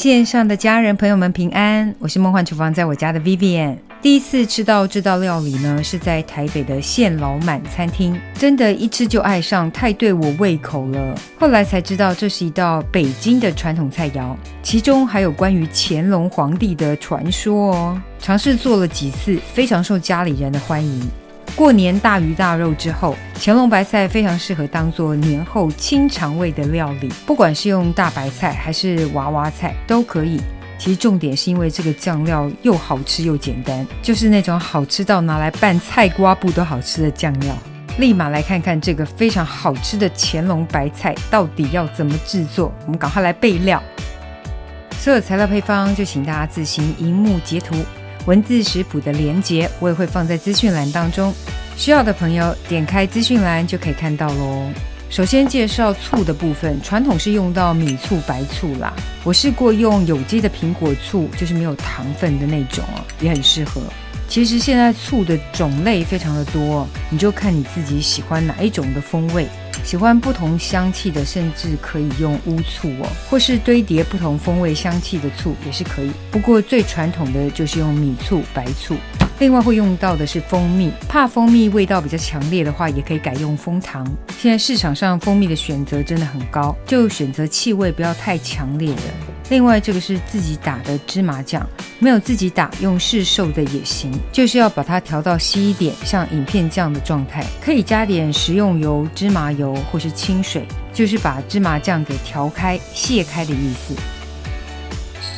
线上的家人朋友们平安，我是梦幻厨房在我家的 Vivian。 第一次吃到这道料理呢，是在台北的现老满餐厅，真的一吃就爱上，太对我胃口了。后来才知道这是一道北京的传统菜肴，其中还有关于乾隆皇帝的传说哦。尝试做了几次，非常受家里人的欢迎。过年大鱼大肉之后，乾隆白菜非常适合当做年后清肠胃的料理，不管是用大白菜还是娃娃菜都可以。其实重点是因为这个酱料又好吃又简单，就是那种好吃到拿来拌菜瓜布都好吃的酱料。立马来看看这个非常好吃的乾隆白菜到底要怎么制作，我们赶快来备料。所有材料配方就请大家自行荧幕截图，文字食谱的连结我也会放在资讯栏当中，需要的朋友点开资讯栏就可以看到咯。首先介绍醋的部分，传统是用到米醋、白醋啦，我试过用有机的苹果醋，就是没有糖分的那种也很适合。其实现在醋的种类非常的多，你就看你自己喜欢哪一种的风味，喜欢不同香气的甚至可以用乌醋或是堆叠不同风味香气的醋也是可以，不过最传统的就是用米醋、白醋。另外会用到的是蜂蜜，怕蜂蜜味道比较强烈的话，也可以改用枫糖。现在市场上蜂蜜的选择真的很高，就选择气味不要太强烈的。另外这个是自己打的芝麻酱，没有自己打用市售的也行，就是要把它调到稀一点，像影片酱的状态，可以加点食用油、芝麻油或是清水，就是把芝麻酱给调开、卸开的意思。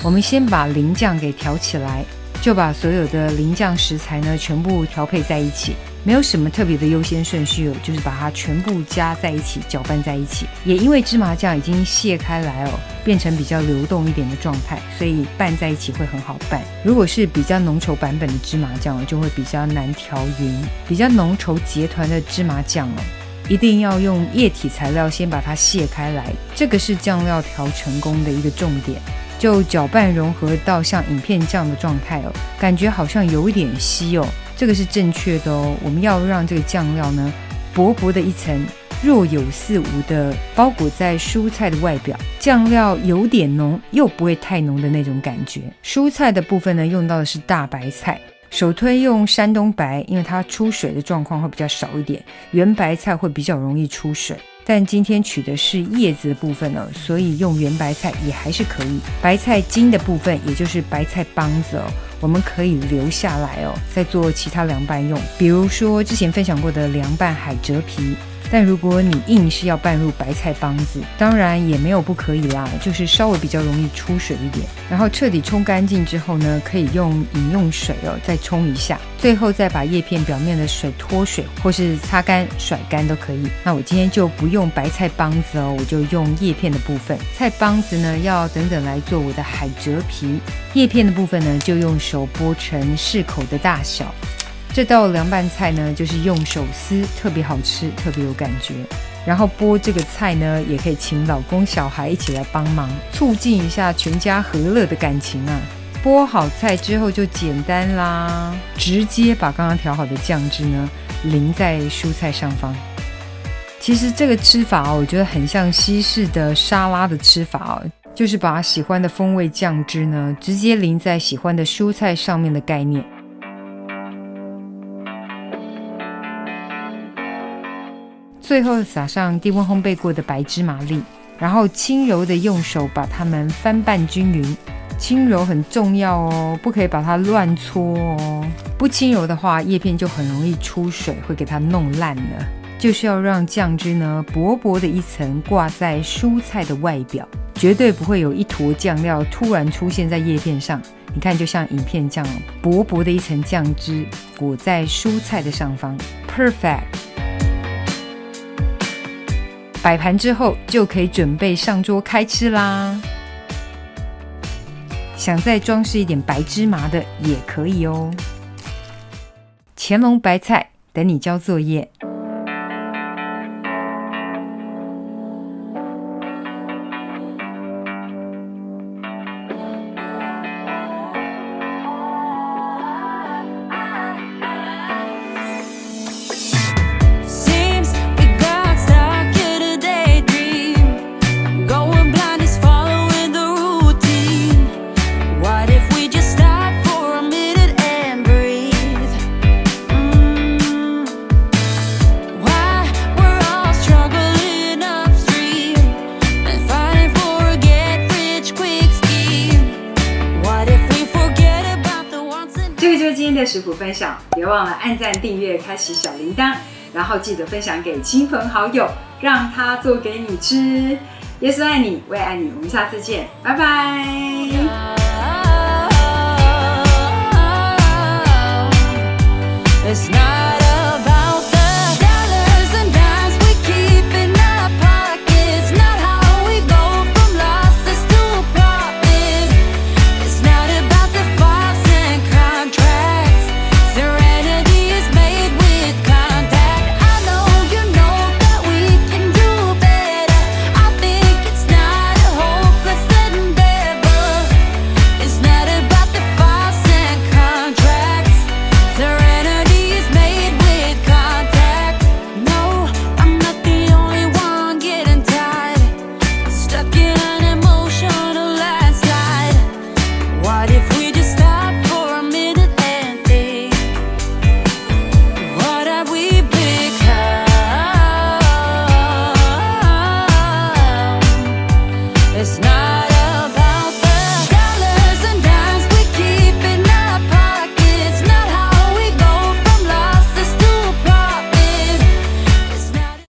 我们先把淋酱给调起来，就把所有的淋酱食材呢全部调配在一起，没有什么特别的优先顺序就是把它全部加在一起，搅拌在一起。也因为芝麻酱已经卸开来变成比较流动一点的状态，所以拌在一起会很好拌。如果是比较浓稠版本的芝麻酱就会比较难调匀，比较浓稠结团的芝麻酱一定要用液体材料先把它卸开来，这个是酱料调成功的一个重点。就搅拌融合到像影片酱的状态感觉好像有一点稀这个是正确的我们要让这个酱料呢薄薄的一层，若有似无的包裹在蔬菜的外表，酱料有点浓又不会太浓的那种感觉。蔬菜的部分呢用到的是大白菜，首推用山东白，因为它出水的状况会比较少一点，圆白菜会比较容易出水。但今天取的是叶子的部分所以用圆白菜也还是可以。白菜茎的部分，也就是白菜帮子我们可以留下来再做其他凉拌用，比如说之前分享过的凉拌海蜇皮。但如果你硬是要拌入白菜帮子，当然也没有不可以啦，就是稍微比较容易出水一点。然后彻底冲干净之后呢，可以用饮用水再冲一下，最后再把叶片表面的水脱水，或是擦干甩干都可以。那我今天就不用白菜帮子我就用叶片的部分。菜帮子呢要等等来做我的海蜇皮，叶片的部分呢就用手剥成适口的大小。这道凉拌菜呢就是用手撕，特别好吃，特别有感觉。然后剥这个菜呢也可以请老公小孩一起来帮忙，促进一下全家和乐的感情剥好菜之后就简单啦，直接把刚刚调好的酱汁呢淋在蔬菜上方。其实这个吃法我觉得很像西式的沙拉的吃法就是把喜欢的风味酱汁呢直接淋在喜欢的蔬菜上面的概念。最后撒上低温烘焙过的白芝麻粒，然后轻柔的用手把它们翻拌均匀。轻柔很重要不可以把它乱搓不轻柔的话叶片就很容易出水，会给它弄烂了。就是要让酱汁呢薄薄的一层挂在蔬菜的外表，绝对不会有一坨酱料突然出现在叶片上。你看就像影片酱薄薄的一层酱汁裹在蔬菜的上方 Perfect。摆盘之后就可以准备上桌开吃啦。想再装饰一点白芝麻的也可以乾隆白菜等你交作业。食谱分享，别忘了按赞、订阅、开启小铃铛，然后记得分享给亲朋好友，让他做给你吃。耶稣爱你，我也爱你，我们下次见，拜拜。